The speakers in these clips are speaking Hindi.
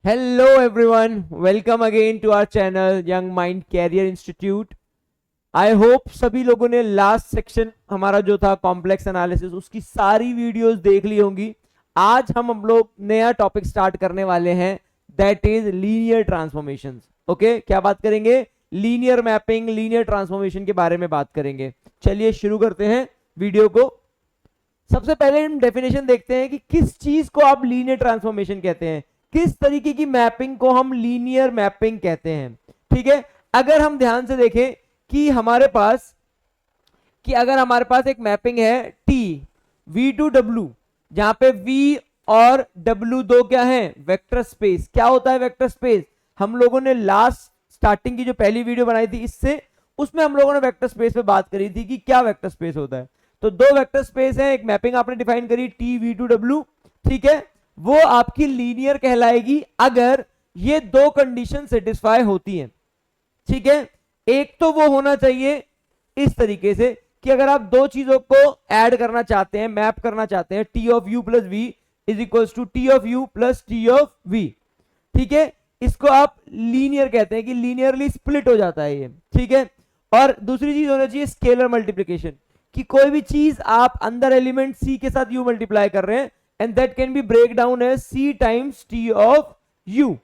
Hello everyone, welcome again to our channel Young Mind Career Institute. I hope सभी लोगों ने लास्ट सेक्शन हमारा जो था कॉम्प्लेक्स एनालिसिस उसकी सारी वीडियोस देख ली होंगी। आज हम लोग नया टॉपिक स्टार्ट करने वाले हैं, that is linear transformations. Okay, क्या बात करेंगे? लीनियर मैपिंग, लीनियर ट्रांसफॉर्मेशन के बारे में बात करेंगे। चलिए शुरू करते हैं वीडियो को। सबसे पहले हम डेफिनेशन देखते हैं कि किस चीज को आप लीनियर ट्रांसफॉर्मेशन कहते हैं, किस तरीके की मैपिंग को हम लीनियर मैपिंग कहते हैं। ठीक है, अगर हम ध्यान से देखें कि अगर हमारे पास एक मैपिंग है टी वी टू डब्ल्यू, जहां पे वी और डब्ल्यू दो क्या है? Vector space. क्या होता है वेक्टर स्पेस? हम लोगों ने लास्ट स्टार्टिंग की जो पहली वीडियो बनाई थी इससे, उसमें हम लोगों ने वेक्टर स्पेस पे बात करी थी कि क्या वेक्टर स्पेस होता है। तो दो वेक्टर स्पेस है, एक मैपिंग आपने डिफाइन करी टी वी टू डब्ल्यू। ठीक है, वो आपकी लीनियर कहलाएगी अगर ये दो कंडीशन सेटिस्फाई होती हैं। ठीक है, एक तो वो होना चाहिए इस तरीके से कि अगर आप दो चीजों को ऐड करना चाहते हैं, मैप करना चाहते हैं, T of U plus V is equal to T of U plus T of V. ठीक है, इसको आप लीनियर कहते हैं कि लीनियरली स्प्लिट हो जाता है ये। ठीक है, और दूसरी चीज होना चाहिए स्केलर मल्टीप्लीकेशन, कि कोई भी चीज आप अंदर एलिमेंट सी के साथ यू मल्टीप्लाई कर रहे हैं and that can be break down as C times T of U.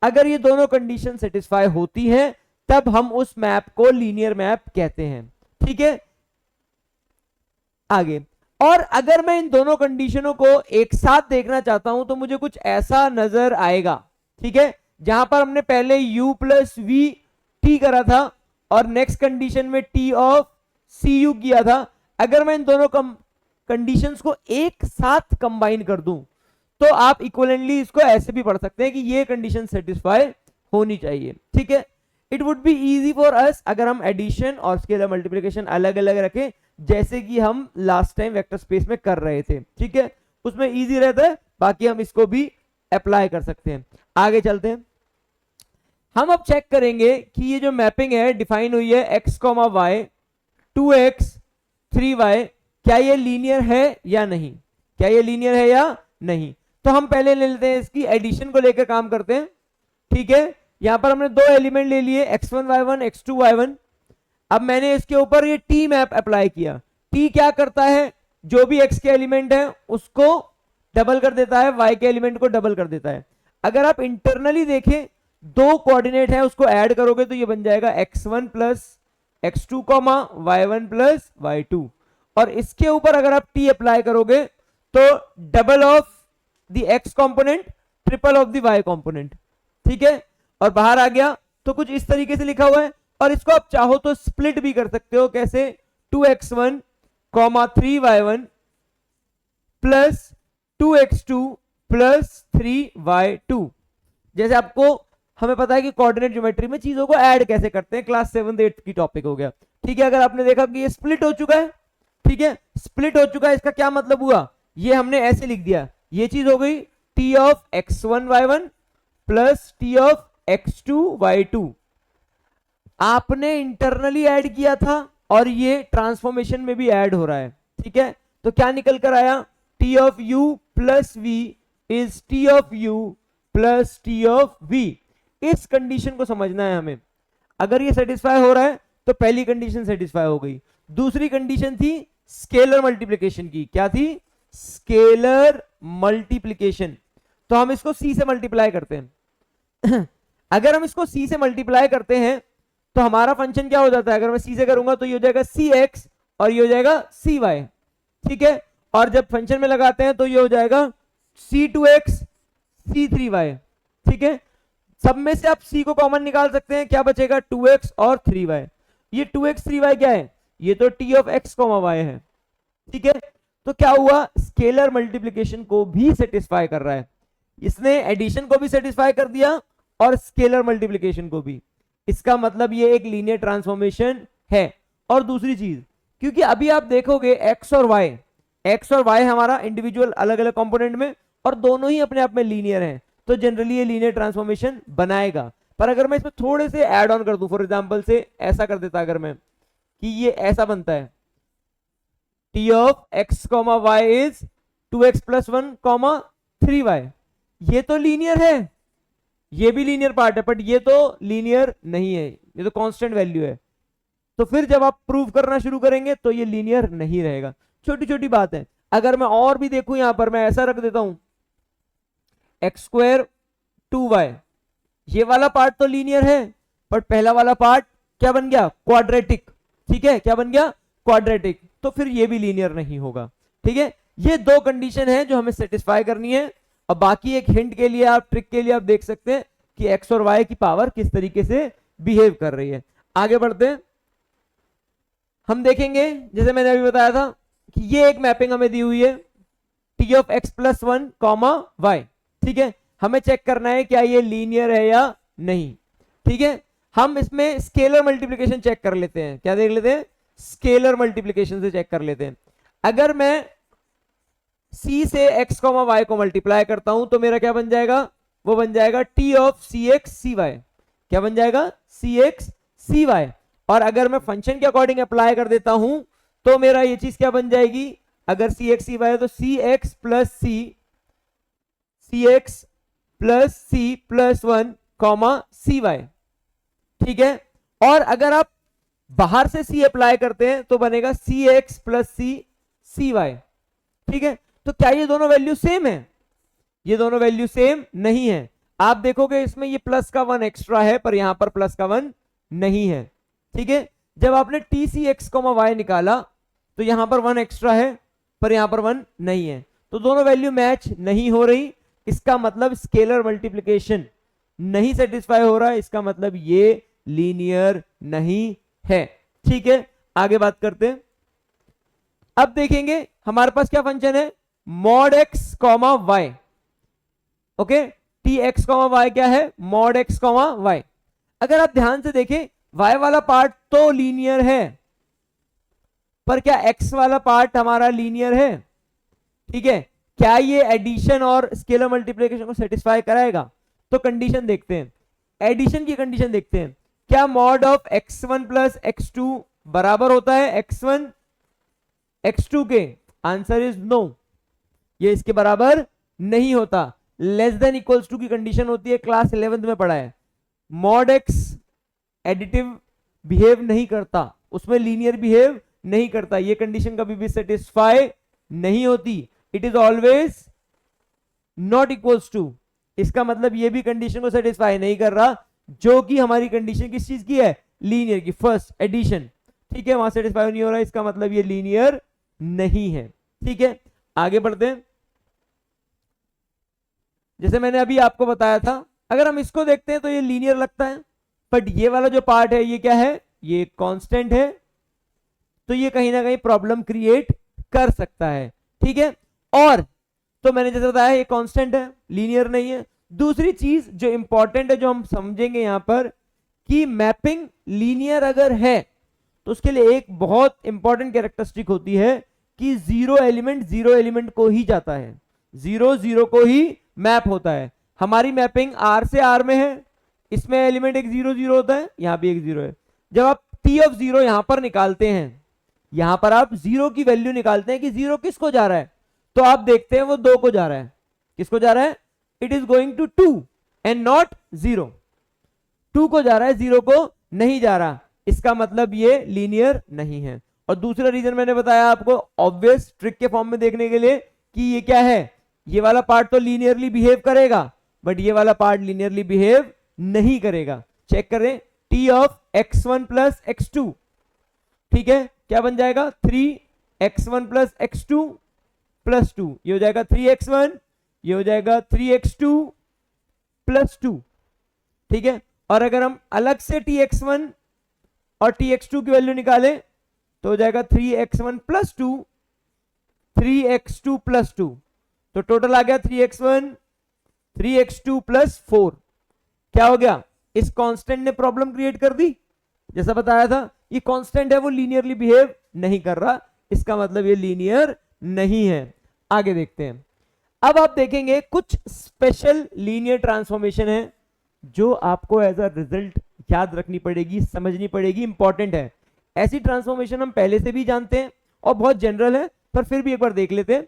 अगर ये दोनों कंडीशन सेटिस्फाई होती हैं तब हम उस मैप को लीनियर मैप कहते हैं। ठीक है, आगे। और अगर मैं इन दोनों कंडीशनों को एक साथ देखना चाहता हूं तो मुझे कुछ ऐसा नजर आएगा। ठीक है, जहां पर हमने पहले u प्लस वी टी करा था और नेक्स्ट कंडीशन में टी ऑफ सी यू किया था। अगर मैं इन दोनों कंडीशंस को एक साथ कंबाइन कर दूं तो आप इक्वलेंटली इसको ऐसे भी पढ़ सकते हैं कि ये कंडीशन सेटिस्फाई होनी चाहिए। ठीक है, it would be easy for us अगर हम एडिशन और स्केलर मल्टीप्लिकेशन अलग अलग रखें, जैसे कि हम लास्ट टाइम वेक्टर स्पेस में कर रहे थे। ठीक है, उसमें इजी रहता है, बाकी हम इसको भी अप्लाई कर सकते हैं। आगे चलते हैं, हम अब चेक करेंगे कि ये जो मैपिंग है डिफाइन हुई है x, y 2x 3y, क्या ये लीनियर है या नहीं? क्या ये लीनियर है या नहीं? तो हम पहले ले लेते हैं इसकी एडिशन को लेकर काम करते हैं। ठीक है, यहां पर हमने दो एलिमेंट ले लिए x1 y1 x2 y1। अब मैंने इसके ऊपर ये टी मैप अप्लाई किया। टी क्या करता है? जो भी x के एलिमेंट है उसको डबल कर देता है, y के एलिमेंट को डबल कर देता है। अगर आप इंटरनली देखें, दो कोऑर्डिनेट है उसको ऐड करोगे तो ये बन जाएगा x1 plus x2 comma y1 plus y2। और इसके ऊपर अगर आप t अप्लाई करोगे तो double of the x component, triple of the y component. ठीक है, और बाहर आ गया तो कुछ इस तरीके से लिखा हुआ है। और इसको आप चाहो तो स्प्लिट भी कर सकते हो। कैसे? 2x1 3y1 plus 2x2 plus 3y2। जैसे आपको हमें पता है कि कोऑर्डिनेट ज्योमेट्री में चीजों को ऐड कैसे करते हैं, क्लास 7th 8th की टॉपिक हो गया। ठीक है, अगर आपने देखा कि ये स्प्लिट हो चुका है, ठीक है, स्प्लिट हो चुका है, इसका क्या मतलब हुआ? ये हमने ऐसे लिख दिया, ये चीज हो गई T of x1 y1 plus T of x2 y2। आपने इंटरनली ऐड किया था और ये ट्रांसफॉर्मेशन में भी ऐड हो रहा है। ठीक है, तो क्या निकल कर आया? T of u plus v is T of u plus T of v। इस कंडीशन को समझना है हमें। अगर ये सेटिस्फाई हो रहा है तो पहली कंडीशन सेटिस्फाई हो गई। दूसरी कंडीशन थी स्केलर मल्टीप्लिकेशन की। क्या थी? Scalar multiplication. तो हम इसको c से मल्टीप्लाई करते हैं। अगर हम इसको c से मल्टीप्लाई करते हैं तो हमारा फंक्शन क्या हो जाता है? अगर मैं c से करूंगा तो ये हो जाएगा cx और ये हो जाएगा cy। ठीक है, और जब फंक्शन में लगाते हैं तो ये हो जाएगा c2x c3y। ठीक है, सब में से आप c को कॉमन निकाल सकते हैं, क्या बचेगा? 2x और 3y। ये 2x 3y क्या है? ये तो t ऑफ x, y है। ठीक है, तो क्या हुआ? स्केलर मल्टीप्लिकेशन को भी सेटिस्फाई कर रहा है। इसने एडिशन को भी सेटिस्फाई कर दिया और स्केलर मल्टीप्लिकेशन को भी। इसका मतलब ये एक लीनियर ट्रांसफॉर्मेशन है। और दूसरी चीज, क्योंकि अभी आप देखोगे x और y हमारा इंडिविजुअल अलग अलग कंपोनेंट में और दोनों ही अपने आप में लीनियर हैं, तो जनरली ये लीनियर ट्रांसफॉर्मेशन बनाएगा। पर अगर मैं इसमें थोड़े से ऐड ऑन कर दूं, फॉर एग्जांपल से ऐसा कर देता अगर मैं, कि ये ऐसा बनता है T of x y is 2x plus 1 3y, ये तो लीनियर है, ये भी लीनियर पार्ट है, बट ये तो लीनियर नहीं है, ये तो कांस्टेंट वैल्यू है। तो फिर जब आप प्रूव करना शुरू करेंगे तो ये लीनियर नहीं रहेगा। छोटी छोटी बात है। अगर मैं और भी देखूं, यहां पर मैं ऐसा रख देता हूं एक्स स्क्वायर 2y, ये वाला पार्ट तो लीनियर है, बट पहला वाला पार्ट क्या बन गया, क्वाड्रेटिक। ठीक है, क्या बन गया, क्वाड्रेटिक। तो फिर ये भी लीनियर नहीं होगा। ठीक है, ये दो कंडीशन है जो हमें सेटिस्फाई करनी है। अब बाकी एक हिंट के लिए, आप ट्रिक के लिए आप देख सकते हैं कि एक्स और वाई की पावर किस तरीके से बिहेव कर रही है। आगे बढ़ते हैं, हम देखेंगे जैसे मैंने अभी बताया था कि ये एक मैपिंग हमें दी हुई है T of X plus 1 comma Y. ठीक है, हमें चेक करना है क्या ये लीनियर है या नहीं। ठीक है, हम इसमें स्केलर मल्टीप्लिकेशन चेक कर लेते हैं। क्या देख लेते हैं, स्केलर मल्टीप्लिकेशन से चेक कर लेते हैं। अगर मैं c से x y को मल्टीप्लाई करता हूं तो मेरा क्या बन जाएगा, वो बन जाएगा t of C X C Y. क्या बन जाएगा, सी एक्स सी वाई। और अगर मैं फंक्शन के अकॉर्डिंग अप्लाई कर देता हूं तो मेरा ये चीज क्या बन जाएगी, अगर सी एक्स सी वाई है तो C X plus C plus 1 comma C Y. ठीक है, और अगर आप बाहर से c अप्लाई करते हैं तो बनेगा सी एक्स प्लस सी वाई। ठीक है, तो क्या ये दोनों वैल्यू सेम है, ये दोनों वैल्यू सेम नहीं है। आप देखोगे इसमें ये प्लस का 1 एक्स्ट्रा है, पर यहां पर प्लस का 1 नहीं है। ठीक है, जब आपने टी सी एक्स वाई निकाला तो यहां पर 1 एक्स्ट्रा है, पर यहां पर 1 नहीं है, तो दोनों वैल्यू मैच नहीं हो रही। इसका मतलब स्केलर मल्टीप्लिकेशन नहीं सेटिस्फाई हो रहा है, इसका मतलब ये लीनियर नहीं है। ठीक है, आगे बात करते हैं। अब देखेंगे हमारे पास क्या फंक्शन है, mod X comma Y. Okay, T X comma Y क्या है, मॉड एक्स कॉमा वाई। अगर आप ध्यान से देखें, वाई वाला पार्ट तो लीनियर है, पर क्या एक्स वाला पार्ट हमारा लीनियर है। ठीक है, क्या ये एडिशन और स्केलर मल्टीप्लिकेशन को सेटिस्फाई कराएगा। तो कंडीशन देखते हैं, एडिशन की कंडीशन देखते हैं। क्या mod of x1 plus x2 बराबर होता है x1 x2 के, आंसर इज नो, ये इसके बराबर नहीं होता। लेस देन इक्वल्स टू की कंडीशन होती है, क्लास 11th में पढ़ा है। मॉड x एडिटिव बिहेव नहीं करता, उसमें लीनियर बिहेव नहीं करता, ये कंडीशन कभी भी सेटिस्फाई नहीं होती। It is always not equals to, इसका मतलब ये भी कंडीशन को सेटिस्फाई नहीं कर रहा, जो कि हमारी कंडीशन किस चीज की है, लीनियर की, फर्स्ट एडिशन। ठीक है, वहां सेटिस्फाई नहीं हो रहा है, इसका मतलब ये लीनियर नहीं है। ठीक है, आगे बढ़ते हैं। जैसे मैंने अभी आपको बताया था, अगर हम इसको देखते हैं तो ये लीनियर लगता है, बट ये वाला जो पार्ट है ये क्या है, ये कांस्टेंट है, तो ये कहीं ना कहीं प्रॉब्लम क्रिएट कर सकता है। ठीक है, और तो मैंने जैसे बताया ये कांस्टेंट है, लीनियर नहीं है। दूसरी चीज जो इंपॉर्टेंट है, जो हम समझेंगे यहां पर, कि मैपिंग लीनियर अगर है तो उसके लिए एक बहुत इंपॉर्टेंट कैरेक्टरिस्टिक होती है कि जीरो एलिमेंट को ही जाता है, जीरो जीरो को ही मैप होता है। हमारी मैपिंग आर से आर में है, इसमें एलिमेंट एक जीरो जीरो होता है, यहां भी एक जीरो है। जब आप टी ऑफ जीरो यहां पर निकालते हैं, यहां पर आप जीरो की वैल्यू निकालते हैं कि जीरो किसको जा रहा है, तो आप देखते हैं वो 2 को जा रहा है। किसको जा रहा है, it is going to 2 and not 0, 2 को जा रहा है, 0 को नहीं जा रहा, इसका मतलब ये लीनियर नहीं है। और दूसरा रीजन मैंने बताया आपको ऑब्वियस ट्रिक के फॉर्म में देखने के लिए, कि ये क्या है, ये वाला पार्ट तो लीनियरली बिहेव करेगा, बट ये वाला पार्ट लीनियरली बिहेव नहीं करेगा। चेक करें, T of x1 plus x2, ठीक है, क्या बन जाएगा, 3x1 प्लस x2 प्लस 2, ये हो जाएगा 3x1, ये हो जाएगा 3x2 प्लस 2। ठीक है, और अगर हम अलग से tx1 और tx2 की वैल्यू निकालें तो हो जाएगा 3x1 प्लस 2, 3x2 प्लस 2, तो टोटल आ गया 3x1 3x2 प्लस 4। क्या हो गया, इस कांस्टेंट ने प्रॉब्लम क्रिएट कर दी। जैसा बताया था, ये कांस्टेंट है, वो लीनियरली बिहेव नहीं कर रहा, इसका मतलब ये लीनियर नहीं है। आगे देखते हैं। अब आप देखेंगे कुछ स्पेशल लीनियर ट्रांसफॉर्मेशन है जो आपको एज अ रिजल्ट याद रखनी पड़ेगी, समझनी पड़ेगी, इंपॉर्टेंट है। ऐसी ट्रांसफॉर्मेशन हम पहले से भी जानते हैं और बहुत जनरल है, पर फिर भी एक बार देख लेते हैं।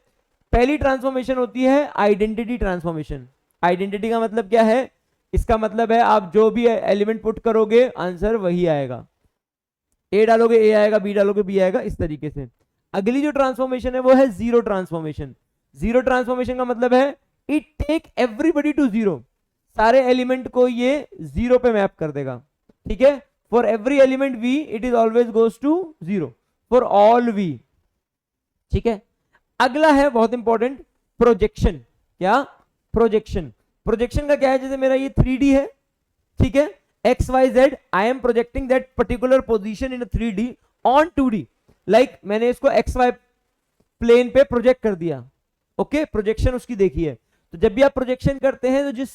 पहली ट्रांसफॉर्मेशन होती है आइडेंटिटी ट्रांसफॉर्मेशन। आइडेंटिटी का मतलब क्या है, इसका मतलब है आप जो भी एलिमेंट पुट करोगे आंसर वही आएगा, ए डालोगे ए आएगा, बी डालोगे बी आएगा, इस तरीके से। अगली जो ट्रांसफॉर्मेशन है वो है जीरो ट्रांसफॉर्मेशन। जीरो ट्रांसफॉर्मेशन का मतलब है it take everybody to zero, सारे एलिमेंट को ये जीरो पे मैप कर देगा, ठीक है। For every element V it is always goes to zero, for all V, ठीक है। अगला है बहुत इंपॉर्टेंट, प्रोजेक्शन। क्या? प्रोजेक्शन। प्रोजेक्शन का क्या है, जैसे मेरा ये 3D है, ठीक है, X Y Z, I am projecting that particular position in 3D on 2D, like मैंने इसको एक्स वाई प्लेन पे प्रोजेक्ट कर दिया, ओके, प्रोजेक्शन उसकी देखी है। तो जब भी आप प्रोजेक्शन करते हैं तो जिस,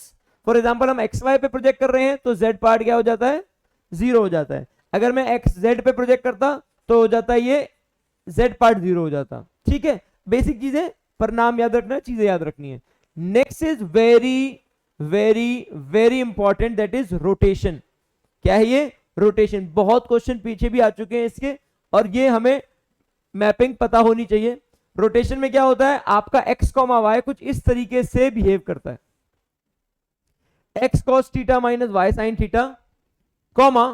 फॉर एग्जांपल हम एक्स वाई पे प्रोजेक्ट कर रहे हैं तो जेड पार्ट क्या हो जाता है, जीरो हो जाता है। अगर मैं एक्स जेड पे प्रोजेक्ट करता तो हो जाता है ये जेड पार्ट जीरो हो जाता, ठीक है। बेसिक चीजें पर नाम याद रखना, चीजें याद रखनी है। Next is very very very important, that is rotation. क्या है ये? रोटेशन। बहुत क्वेश्चन पीछे भी आ चुके हैं इसके, और ये हमें मैपिंग पता होनी चाहिए। रोटेशन में क्या होता है, आपका एक्स कॉमा वाई कुछ इस तरीके से बिहेव करता है, X cos theta minus Y sine theta, comma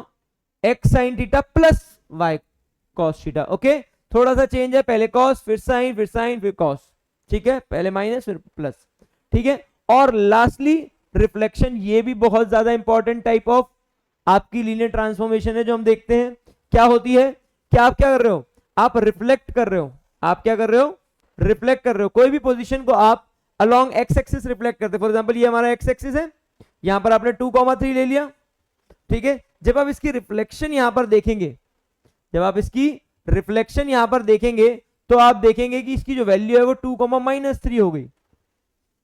X sine theta plus Y cos theta, okay. थोड़ा सा चेंज है, पहले कॉस फिर साइन फिर साइन फिर कॉस, ठीक है, पहले माइनस फिर प्लस, ठीक है। और लास्टली रिफ्लेक्शन, ये भी बहुत ज्यादा इंपॉर्टेंट टाइप ऑफ आपकी लीनियर ट्रांसफॉर्मेशन है जो हम देखते हैं। क्या होती है, क्या आप क्या कर रहे हो, आप रिफ्लेक्ट कर रहे हो, आप क्या कर रहे हो, रिफ्लेक्ट कर रहे हो। कोई भी पोजीशन को आप अलोंग एक्स एक्सिस रिफ्लेक्ट करते हैं। फॉर एग्जांपल ये हमारा एक्स एक्सिस है, यहां पर आपने 2,3 ले लिया, ठीक है। जब आप इसकी रिफ्लेक्शन यहां पर देखेंगे, जब आप इसकी रिफ्लेक्शन यहां पर देखेंगे तो आप देखेंगे कि इसकी जो वैल्यू है वो 2,-3 हो गई,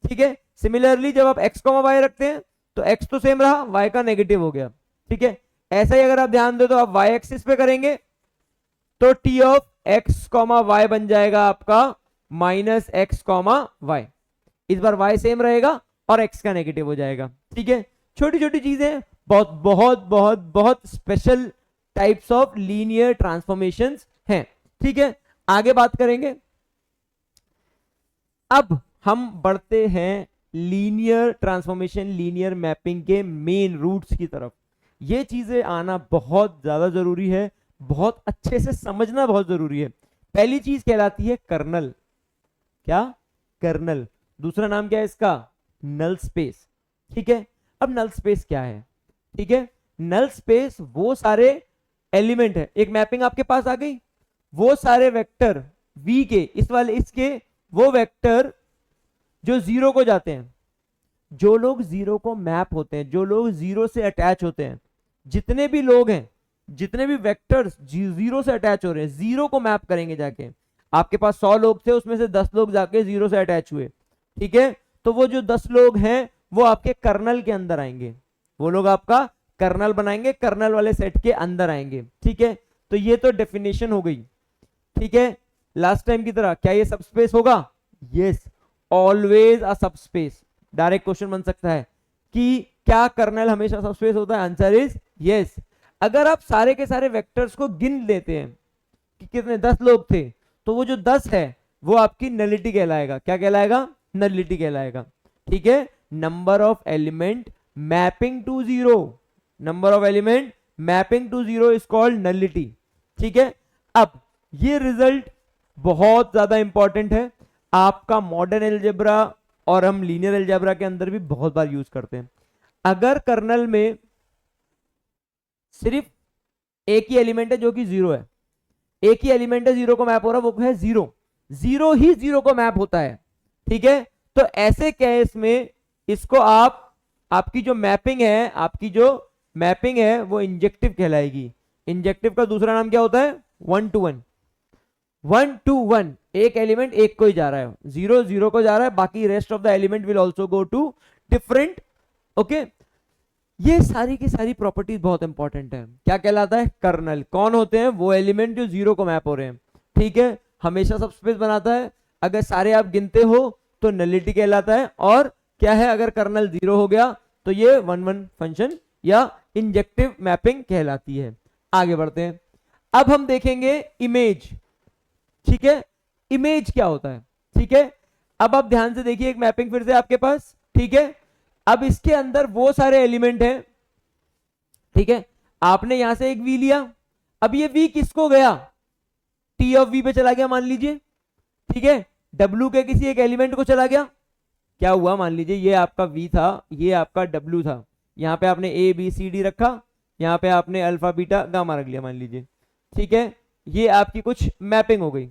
ठीक है। सिमिलरली जब आप x, y रखते हैं तो x तो सेम रहा, y का नेगेटिव हो गया, ठीक है। ऐसा ही अगर आप ध्यान दो तो आप y एक्सिस पे करेंगे तो t ऑफ x, y बन जाएगा आपका माइनस x, y। इस बार y सेम रहेगा और x का नेगेटिव हो जाएगा, ठीक है। छोटी छोटी चीजें, बहुत बहुत बहुत बहुत special types of linear transformations हैं, ठीक है। आगे बात करेंगे। अब हम बढ़ते हैं लीनियर ट्रांसफॉर्मेशन, लीनियर मैपिंग के मेन रूट्स की तरफ। ये चीजें आना बहुत ज्यादा जरूरी है, बहुत अच्छे से समझना बहुत जरूरी है। पहली चीज कहलाती है कर्नल। क्या? कर्नल। दूसरा नाम क्या है इसका? नल स्पेस, ठीक है। अब नल स्पेस क्या है, ठीक है। नल स्पेस वो सारे एलिमेंट है, एक मैपिंग आपके पास आ गई, वो सारे वेक्टर v के, इस वाले इसके वो वेक्टर जो जीरो को जाते हैं, जो लोग जीरो को मैप होते हैं, जो लोग जीरो से अटैच होते हैं, जितने भी लोग हैं, जितने भी वेक्टर्स जीरो से अटैच हो रहे हैं, जीरो को मैप करेंगे जाके। आपके पास 100 लोग थे, उसमें से 10 लोग जाके जीरो से अटैच हुए, ठीक है। तो वो जो 10 लोग हैं वो आपके कर्नल के अंदर आएंगे, वो लोग आपका कर्नल बनाएंगे, कर्नल वाले सेट के अंदर आएंगे, ठीक है। तो ये तो डेफिनेशन हो गई, ठीक है। लास्ट टाइम की तरह क्या ये सबस्पेस होगा? Yes, always a subspace. Direct question बन सकता है कि क्या कर्नल हमेशा सबस्पेस होता है? Answer is yes. अगर आप सारे के सारे वेक्टर्स को गिन लेते हैं कि कितने 10 लोग थे, तो वो जो 10 है वो आपकी नलिटी कहलाएगा। क्या कहलाएगा? नलिटी कहलाएगा, ठीक है। Number of element mapping to zero, number of element mapping to zero is called nullity, ठीक है। अब ये रिजल्ट बहुत ज्यादा इंपॉर्टेंट है, आपका मॉडर्न अलजेब्रा और हम लीनियर अलजेब्रा के अंदर भी बहुत बार यूज करते हैं। अगर कर्नल में सिर्फ एक ही एलिमेंट है जो कि जीरो है, एक ही एलिमेंट है जीरो को मैप हो रहा है, वो है जीरो, जीरो ही जीरो को मैप होता है, ठीक है। तो ऐसे केस में इसको आप, आपकी जो मैपिंग है, आपकी जो मैपिंग है वो इंजेक्टिव कहलाएगी। इंजेक्टिव का दूसरा नाम क्या होता है? 1 to 1, 1 to 1, एक एलिमेंट एक को ही जा रहा है, जीरो जीरो को जा रहा है, बाकी rest of the element will also go to different, okay. ये सारी की सारी प्रॉपर्टीज बहुत इंपॉर्टेंट है। क्या कहलाता है? कर्नल। कौन होते हैं? वो एलिमेंट जो जीरो को मैप हो रहे हैं, ठीक है। हमेशा सबस्पेस बनाता है, अगर सारे आप गिनते हो तो नलिटी कहलाता है, और क्या है, अगर कर्नल जीरो हो गया तो ये 1-1 फंक्शन या इंजेक्टिव मैपिंग कहलाती है। आगे बढ़ते हैं। अब हम देखेंगे इमेज, ठीक है। इमेज क्या होता है, ठीक है। अब आप ध्यान से देखिए, एक मैपिंग फिर से आपके पास, ठीक है। अब इसके अंदर वो सारे एलिमेंट हैं, ठीक है, आपने यहां से एक वी लिया, अब ये वी किसको गया, टी ऑफ वी पे चला गया मान लीजिए, ठीक है, डब्ल्यू के किसी एक एलिमेंट को चला गया, क्या हुआ, मान लीजिए ये आपका वी था, ये आपका डब्ल्यू था, यहां पे आपने ए बी सी डी रखा, यहां पे आपने अल्फा बीटा गामा रख लिया मान लीजिए, ठीक है, ये आपकी कुछ मैपिंग हो गई,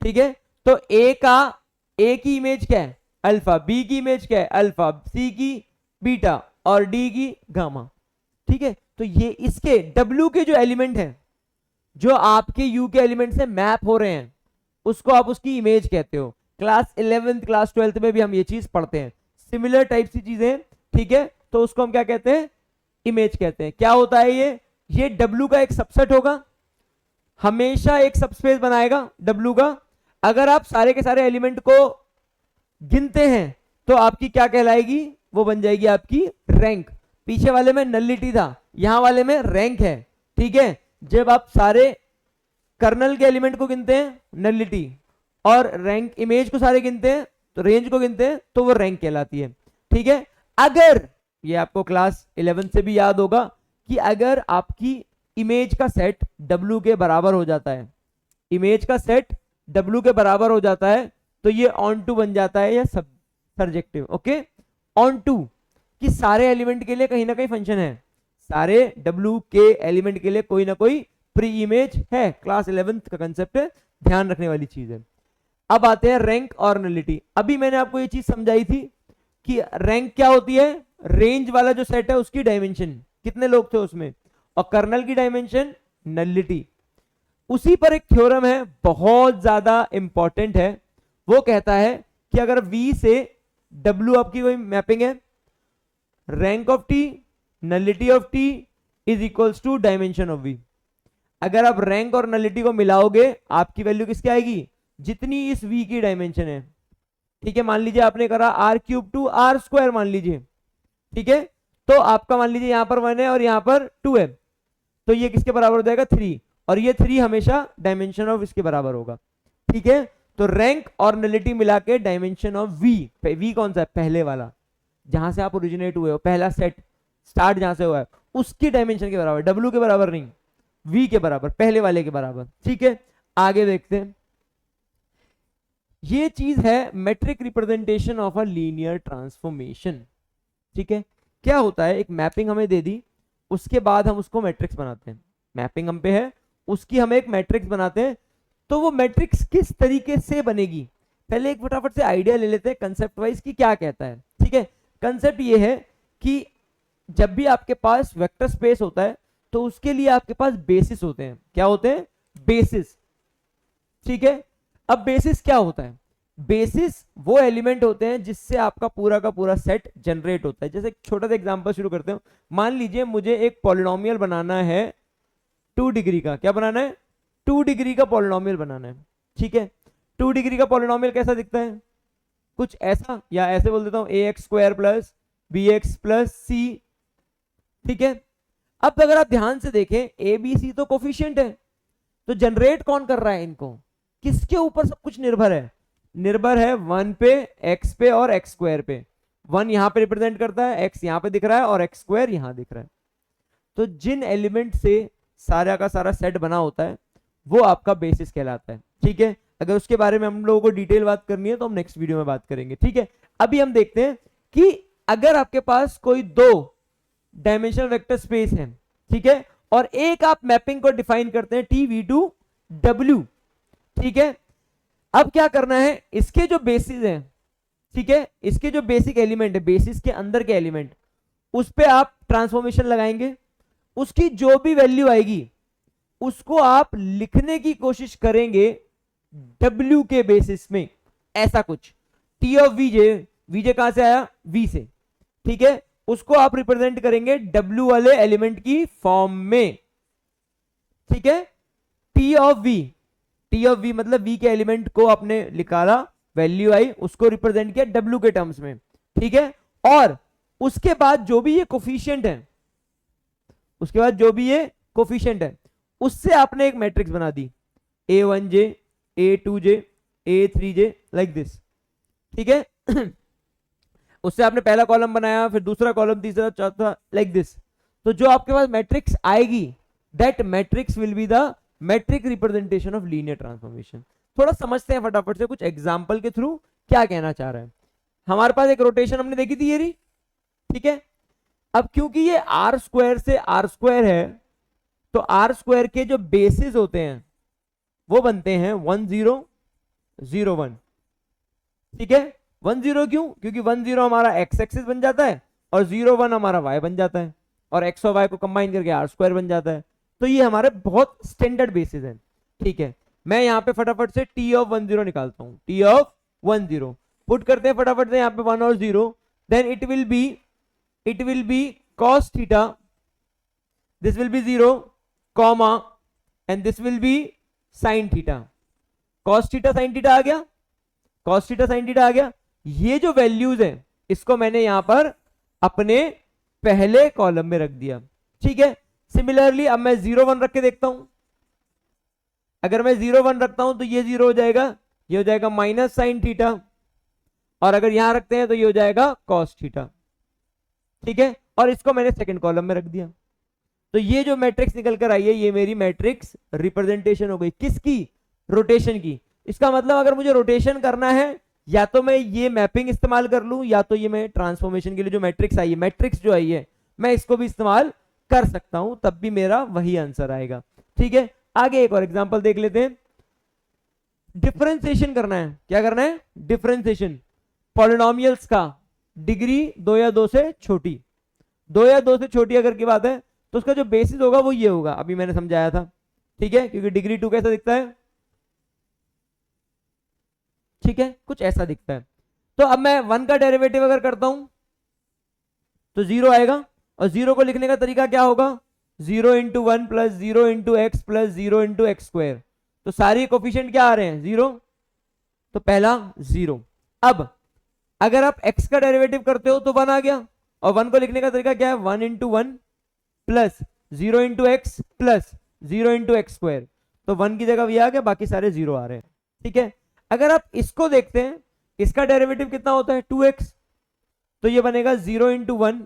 ठीक है, तो ए की इमेज क्या है अल्फा, बी की इमेज क्या है अल्फा, सी की बीटा और डी की गामा, ठीक है, तो ये इसके डब्ल्यू के जो एलिमेंट हैं जो आपके यू के एलिमेंट से मैप हो रहे हैं उसको आप उसकी इमेज कहते हो। क्लास 11th क्लास 12th में भी हम ये चीज पढ़ते हैं, सिमिलर टाइप सी चीजें, ठीक है, तो उसको हम क्या कहते हैं, इमेज कहते हैं। क्या होता है ये डब्ल्यू का एक सबसेट होगा, हमेशा एक सबस्पेस बनाएगा डब्ल्यू का। अगर आप सारे के सारे एलिमेंट को गिनते हैं तो आपकी क्या कहलाएगी, वो बन जाएगी आपकी रैंक। पीछे वाले में नलिटी था, यहां वाले में रैंक है, ठीक है, जब आप सारे कर्नल के एलिमेंट को गिनते हैं नलिटी, और रैंक इमेज को सारे गिनते हैं तो रेंज को गिनते हैं तो वो रैंक कहलाती है, ठीक है। अगर ये आपको क्लास 11 से भी याद होगा कि अगर आपकी इमेज का सेट डब्ल्यू के बराबर हो जाता है, इमेज का सेट डब्ल्यू के बराबर हो जाता है तो ये ऑन टू बन जाता है या सब सर्जेक्टिव, ओके, ऑन टू कि सारे एलिमेंट के लिए कहीं ना कहीं फंक्शन है, सारे डब्ल्यू के एलिमेंट के लिए कोई ना कोई प्री इमेज है, क्लास 11th का कंसेप्ट है, ध्यान रखने वाली चीज है। अब आते हैं रैंक और नलिटी। अभी मैंने आपको ये चीज समझाई थी कि रैंक क्या होती है, रेंज वाला जो सेट है उसकी डायमेंशन, कितने लोग थे उसमें, और कर्नल की डायमेंशन नलिटी। उसी पर एक थ्योरम है बहुत ज्यादा इंपॉर्टेंट है, वो कहता है कि अगर V से W आपकी कोई मैपिंग है, rank of T nullity of T is equals to dimension of V। अगर आप रैंक और नलिटी को मिलाओगे आपकी वैल्यू किसकी आएगी, जितनी इस V की डायमेंशन है, ठीक है। मान लीजिए आपने करा r³ टू r² मान लीजिए, ठीक है, तो आपका मान लीजिए यहां पर 1 है और यहां पर 2 है, तो ये किसके बराबर हो जाएगा 3, और ये 3 हमेशा डायमेंशन ऑफ इसके बराबर होगा, ठीक है। तो रैंक और नलिटी मिला के डायमेंशन ऑफ V कौन सा है, पहले वाला, जहां से आप ओरिजिनेट हुए हो, पहला सेट स्टार्ट जहां से हुआ है उसकी डायमेंशन के बराबर, डब्ल्यू के बराबर नहीं, V के बराबर, पहले वाले के बराबर, ठीक है। आगे देखते हैं, ये चीज है metric representation of a linear transformation, ठीक है। क्या होता है, एक मैपिंग हमें दे दी, उसके बाद हम उसको मैट्रिक्स बनाते हैं, मैपिंग हम पे है, उसकी हम एक मैट्रिक्स बनाते हैं, तो वो मैट्रिक्स किस तरीके से बनेगी, पहले एक फटाफट से आइडिया ले लेते हैं कंसेप्ट वाइज कि क्या कहता है, ठीक है। कंसेप्ट ये है कि जब भी आपके पास वेक्टर स्पेस होता है तो उसके लिए आपके पास बेसिस होते हैं, क्या होते हैं, बेसिस, ठीक है। अब बेसिस क्या होता है, बेसिस वो एलिमेंट होते हैं जिससे आपका पूरा का पूरा सेट जनरेट होता है। जैसे एक छोटा सा एग्जांपल शुरू करते हैं, मान लीजिए मुझे एक पॉलिनोमियल बनाना है 2 डिग्री का, क्या बनाना है, 2 डिग्री का पॉलिनोमियल बनाना है, ठीक है। 2 डिग्री का पॉलिनोमियल कैसा दिखता है, कुछ ऐसा, या ऐसे बोल देता हूं ax² plus bx plus c, ठीक है। अब अगर आप ध्यान से देखें a b c तो कोफिशिएंट है, तो जनरेट कौन कर रहा है इनको, किसके ऊपर सब कुछ निर्भर है, निर्भर है 1 पे, x पे और x² पे। 1 यहां पे रिप्रेजेंट करता है, x यहां पे दिख रहा है और x² यहां दिख रहा है। तो जिन एलिमेंट से सारा का सारा सेट बना होता है वो आपका बेसिस कहलाता है, ठीक है। अगर उसके बारे में हम लोगों को डिटेल बात करनी है तो हम नेक्स्ट वीडियो में बात करेंगे, ठीक है। अभी हम देखते हैं कि अगर आपके पास कोई 2 डायमेंशनल वेक्टर स्पेस है, ठीक है, और एक आप मैपिंग को डिफाइन करते हैं TV/W, ठीक है। अब क्या करना है, इसके जो बेसिस हैं, ठीक है, इसके जो बेसिक एलिमेंट है, बेसिस के अंदर के एलिमेंट, उस पे आप ट्रांसफॉर्मेशन लगाएंगे, उसकी जो भी वैल्यू आएगी उसको आप लिखने की कोशिश करेंगे W के बेसिस में, ऐसा कुछ T ऑफ VJ कहां से आया, V से, ठीक है, उसको आप रिप्रेजेंट करेंगे W वाले एलिमेंट की फॉर्म में, ठीक है। T ऑफ V मतलब V के एलिमेंट को आपने निकाला, वैल्यू आई, उसको रिप्रेजेंट किया W के टर्म्स में, ठीक है। और उसके बाद जो भी ये कोफिशिएंट है, उसके बाद जो भी ये कोफिशिएंट है उससे आपने एक मैट्रिक्स बना दी, A1J A2J A3J like this, ठीक है। उससे आपने पहला कॉलम बनाया, फिर दूसरा कॉलम, तीसरा, चौथा, लाइक दिस। तो जो आपके पास मैट्रिक्स आएगी, that matrix will be the metric representation of linear transformation. थोड़ा समझते हैं फटाफट से कुछ एग्जांपल के थ्रू क्या कहना चाह रहा है। हमारे पास एक रोटेशन हमने देखी थी ये रही, ठीक है। अब क्योंकि ये आर स्क्वायर से आर स्क्वायर है, तो आर स्क्वायर के जो बेसिस होते हैं वो बनते हैं 1 0 0 1, ठीक है। 1 0 क्यों? क्योंकि 1 0 हमारा एक्स एक्सिस बन जाता है और 0 1 हमारा वाई बन जाता है, और एक्स और वाई को कंबाइन करके आर स्क्वायर बन जाता है। तो ये हमारे बहुत स्टैंडर्ड बेसिस है, ठीक है। मैं यहाँ पे फटाफट से टी ऑफ 1 0 निकालता हूँ। टी ऑफ 1 0 पुट करते हैं फटाफट से यहाँ पे 1 और 0, then it will be cos theta, this will be 0 comma and this will be sin theta. cos theta sin theta आ गया, cos थीटा sin थीटा आ गया। ये जो वैल्यूज है इसको मैंने यहां पर अपने पहले कॉलम में रख दिया, ठीक है। सिमिलरली अब मैं 0 1 रख के देखता हूं। अगर मैं 0 1 रखता हूं तो ये 0 हो जाएगा, ये हो जाएगा माइनस sin थीटा, और अगर यहां रखते हैं तो ये हो जाएगा cos थीटा, ठीक है। और इसको मैंने सेकंड कॉलम में रख दिया। तो ये जो मैट्रिक्स निकल कर आई है ये मेरी मैट्रिक्स रिप्रेजेंटेशन हो गई, किसकी? रोटेशन की। इसका मतलब अगर मुझे रोटेशन करना है या तो मैं ये मैपिंग इस्तेमाल कर लूं, या तो ये मैं ट्रांसफॉर्मेशन के लिए जो मैट्रिक्स आई है, मैट्रिक्स जो आई है, मैं इसको भी इस्तेमाल कर सकता हूं, तब भी मेरा वही आंसर आएगा, ठीक है। आगे एक और एग्जांपल देख लेते हैं। डिफरेंशिएशन करना है, क्या करना है? डिफरेंशिएशन पॉलिनोमियल्स का, डिग्री 2 या 2 से छोटी, 2 या 2 से छोटी अगर की बात है तो उसका जो बेसिस होगा वो ये होगा, अभी मैंने समझाया था, ठीक है। क्योंकि डिग्री 2 कैसा दिखता है, ठीक है, कुछ ऐसा दिखता है। तो अब मैं 1 का डेरिवेटिव अगर करता हूं तो 0 आएगा, और 0 को लिखने का तरीका क्या होगा? 0 into 1 plus 0 into x plus 0 into x square. तो सारी कोफिशिएंट क्या आ रहे हैं? 0, तो पहला 0। अब अगर आप x का डेरिवेटिव करते हो तो 1 आ गया, और 1 को लिखने का तरीका क्या है? 1 into 1 plus 0 into x plus 0 into x square. तो 1 की जगह ये आ गया, बाकी सारे 0 आ रहे हैं, ठीक है। अगर आप इसको देखते हैं, इसका डेरिवेटिव कितना होता है? 2x, तो ये बनेगा 0 into 1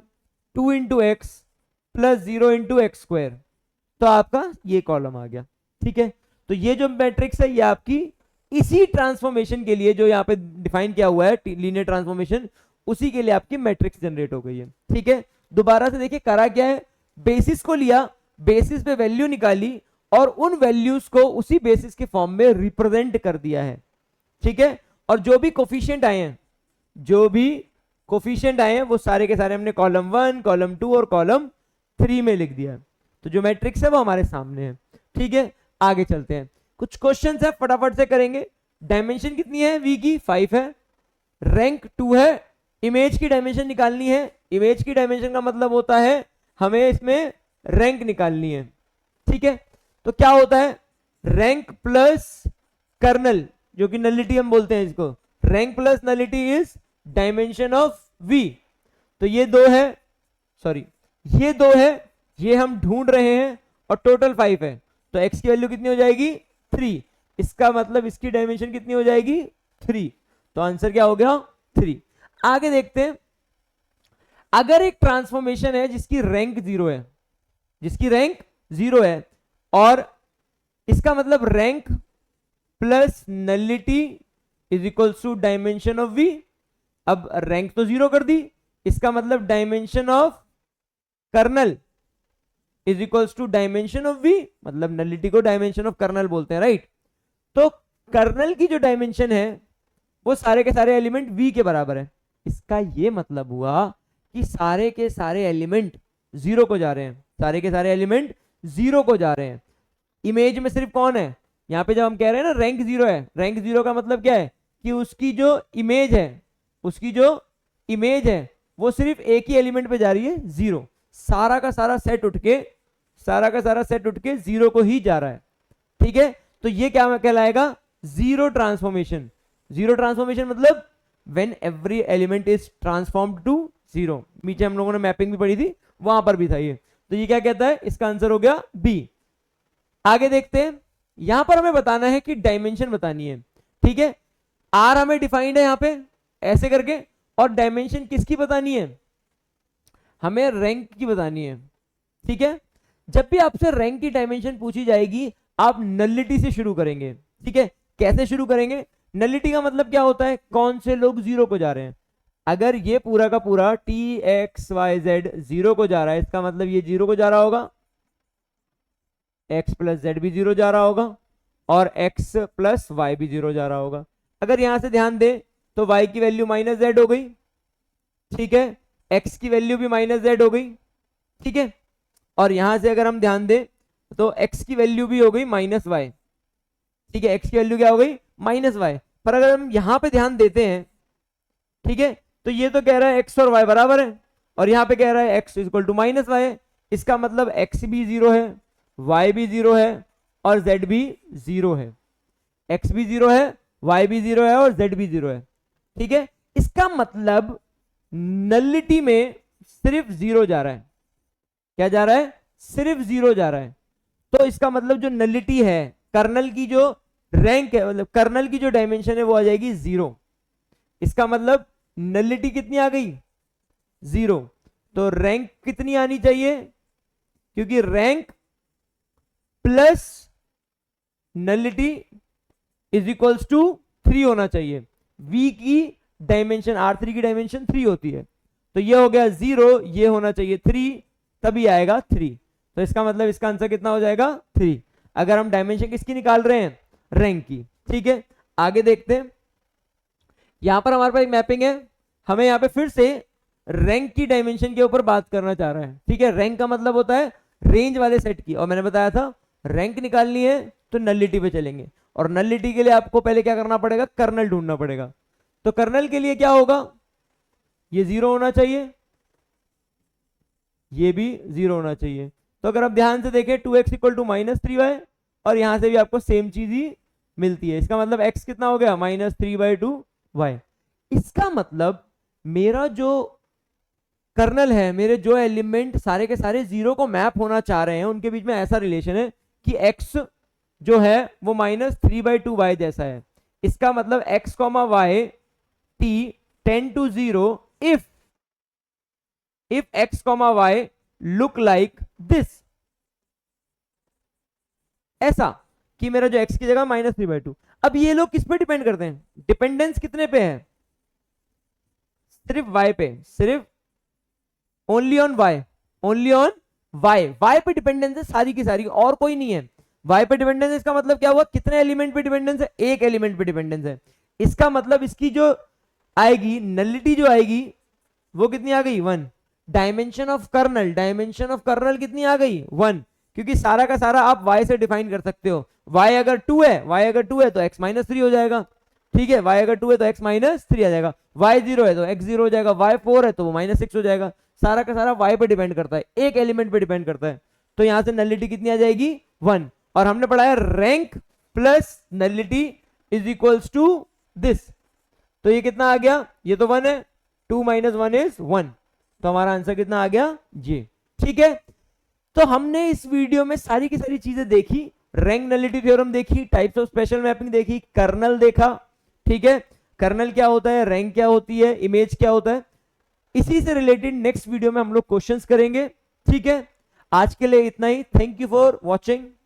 2 into x plus 0 into x square. तो आपका ये कॉलम आ गया, ठीक है। तो ये जो मैट्रिक्स है ये आपकी इसी ट्रांसफॉर्मेशन के लिए जो यहाँ पे डिफाइन किया हुआ है लीनियर ट्रांसफॉर्मेशन, उसी के लिए आपकी मैट्रिक्स जनरेट हो गई है, ठीक है। दोबारा से देखिए करा क्या है, बेसिस को लिया, बेसिस पे वैल्यू निकाली और उन वैल्यूज को उसी बेसिस के फॉर्म में रिप्रेजेंट कर दिया है, ठीक है। और जो भी कोफिशिएंट आए हैं, जो भी कोफिशिएंट आए हैं वो सारे के सारे हमने कॉलम 1, कॉलम 2 और कॉलम 3 में लिख दिया है। तो जो मैट्रिक्स है वो हमारे सामने है, ठीक है। आगे चलते हैं, कुछ क्वेश्चंस है फटाफट से करेंगे। डायमेंशन कितनी है वी की? 5 है, रैंक 2 है, इमेज की डायमेंशन निकालनी है। इमेज की डायमेंशन का मतलब होता है हमें इसमें रैंक निकालनी है, ठीक है। तो क्या होता है? रैंक प्लस कर्नल, जो कि नलिटी हम बोलते हैं इसको, rank plus nullity is dimension of V. तो ये 2 है, सॉरी ये 2 है, ये हम ढूंढ रहे हैं, और टोटल 5 है। तो x की वैल्यू कितनी हो जाएगी? 3। इसका मतलब इसकी डायमेंशन कितनी हो जाएगी? 3। तो आंसर क्या हो गया? 3। आगे देखते हैं, अगर एक ट्रांसफॉर्मेशन है जिसकी रैंक 0 है, जिसकी रैंक 0 है, और इसका मतलब rank plus nullity is equals to dimension of V. अब रैंक तो 0 कर दी, इसका मतलब dimension of kernel is equals to dimension of V, मतलब नलिटी को डायमेंशन ऑफ कर्नल बोलते हैं, राइट। तो कर्नल की जो डायमेंशन है वो सारे के सारे एलिमेंट वी के बराबर है। इसका ये मतलब हुआ कि सारे के सारे एलिमेंट 0 को जा रहे हैं, सारे के सारे एलिमेंट 0 को जा रहे हैं। इमेज में सिर्फ कौन है? यहाँ पे जब हम कह रहे हैं ना रैंक 0 है, रैंक 0 का मतलब क्या है? कि उसकी जो इमेज है, उसकी जो इमेज है वो सिर्फ एक ही एलिमेंट पे जा रही है, 0। सारा का सारा सेट उठ के, सारा का सारा सेट उठ के 0 को ही जा रहा है, ठीक है। तो ये क्या कहलाएगा? Zero transformation. जीरो ट्रांसफॉर्मेशन मतलब when every element is transformed to 0। नीचे हम लोगों ने मैपिंग भी पढ़ी थी, वहां पर भी था ये। तो ये क्या कहता है? इसका आंसर हो गया बी। आगे देखते हैं, यहां पर हमें बताना है कि डायमेंशन बतानी है, ठीक है। आर हमें डिफाइंड है यहां पे ऐसे करके, और डायमेंशन किसकी बतानी है, हमें रैंक की बतानी है। ठीक है, जब भी आपसे रैंक की डायमेंशन पूछी जाएगी आप नलिटी से शुरू करेंगे। ठीक है, कैसे शुरू करेंगे, नलिटी का मतलब क्या होता है, कौन से लोग जीरो को जा रहे हैं। अगर ये पूरा का पूरा T X Y Z zero को जा रहा है, इसका मतलब ये जीरो को जा रहा होगा, एक्स प्लस जेड भी जीरो जा रहा होगा, और एक्स प्लस वाई भी जीरो जा रहा होगा। अगर यहां से ध्यान दे तो वाई की वैल्यू माइनस जेड हो गई, ठीक है, एक्स की वैल्यू भी माइनस जेड हो गई, ठीक है, और यहां से अगर हम ध्यान दें तो एक्स की वैल्यू भी हो गई माइनस वाई। ठीक है, एक्स की वैल्यू क्या हो गई, माइनस वाई। पर अगर हम यहां पे ध्यान देते हैं, ठीक है, तो ये तो कह रहा है एक्स और वाई बराबर है, और यहां पे कह रहा है X equal to minus Y. इसका मतलब एक्स भी जीरो है, वाई भी जीरो है, और जेड भी जीरो है। एक्स भी जीरो है, वाई भी जीरो है, और जेड भी जीरो है। ठीक है, इसका मतलब नलिटी में सिर्फ जीरो जा रहा है। क्या जा रहा है, सिर्फ जीरो जा रहा है। तो इसका मतलब जो नलिटी है, कर्नल की जो रैंक है, मतलब कर्नल की जो डायमेंशन है वो आ जाएगी जीरो। इसका मतलब नलिटी कितनी आ गई, जीरो। तो रैंक कितनी आनी चाहिए, क्योंकि rank plus nullity is equals to 3 होना चाहिए। V की डायमेंशन, R3 की डायमेंशन 3 होती है, तो ये हो गया 0, ये होना चाहिए 3, तभी आएगा 3। तो इसका मतलब इसका आंसर कितना हो जाएगा, 3। अगर हम डायमेंशन किसकी निकाल रहे हैं, रैंक की। ठीक है, आगे देखते हैं। यहां पर हमारे पास एक मैपिंग है, हमें यहां पे फिर से रैंक की डायमेंशन के ऊपर बात करना चाह रहा है। ठीक है, रैंक का मतलब होता है रेंज वाले सेट की, और मैंने बताया था रैंक निकालनी है तो नलिटी पे चलेंगे, और नलिटी के लिए आपको पहले क्या करना पड़ेगा, कर्नल ढूंढना पड़ेगा। तो कर्नल के लिए क्या होगा, ये जीरो होना चाहिए, ये भी जीरो होना चाहिए। तो अगर आप ध्यान से देखें 2x equal to minus 3y, और यहां से भी आपको सेम चीज ही मिलती है। इसका मतलब x कितना हो गया, माइनस 3/2y। इसका मतलब मेरा जो कर्नल है, मेरे जो एलिमेंट सारे के सारे जीरो को मैप होना चाह रहे हैं, उनके बीच में ऐसा रिलेशन है कि x जो है वो -3/2y जैसा है। इसका मतलब x, y t tend to 0 if x, y look like this, ऐसा कि मेरा जो x की जगह -3/2। अब ये लोग किस पे डिपेंड करते हैं, डिपेंडेंस कितने पे है, सिर्फ y पे, सिर्फ only on y, only on y पे डिपेंडेंस है सारी की सारी, और कोई नहीं है। y पे डिपेंडेंस है, इसका मतलब क्या हुआ, कितने एलिमेंट पे डिपेंडेंस है, एक एलिमेंट पे डिपेंडेंस है। इसका मतलब इसकी जो आएगी नलिटी, जो आएगी वो कितनी आ गई, 1। Dimension of kernel, dimension of kernel कितनी आ गई, 1, क्योंकि सारा का सारा आप y से डिफाइन कर सकते हो। y अगर 2 है, y अगर 2 है तो x -3 हो जाएगा। ठीक है, y अगर 2 है तो x -3 आ जाएगा, y 0 है तो x 0 हो जाएगा, y 4 है तो वो -6 हो जाएगा। सारा का सारा y पे डिपेंड करता है, एक एलिमेंट पे डिपेंड करता है। तो यहां से नलिटी कितनी आ जाएगी, 1। और हमने पढ़ा है rank plus nullity is equals to this. तो ये कितना आ गया, ये तो 1 है, 2 - 1 इज 1। तो हमारा आंसर कितना आ गया, ये। ठीक है, तो हमने इस वीडियो में सारी की सारी चीजें देखी, रैंक नलिटी थ्योरम देखी, टाइप्स ऑफ स्पेशल मैपिंग देखी, कर्नल देखा। ठीक है, कर्नल क्या होता है, रैंक क्या होती है, इमेज क्या होता है, इसी से रिलेटेड नेक्स्ट वीडियो में हम लोग क्वेश्चंस करेंगे। ठीक है, आज के लिए इतना ही। Thank you for watching.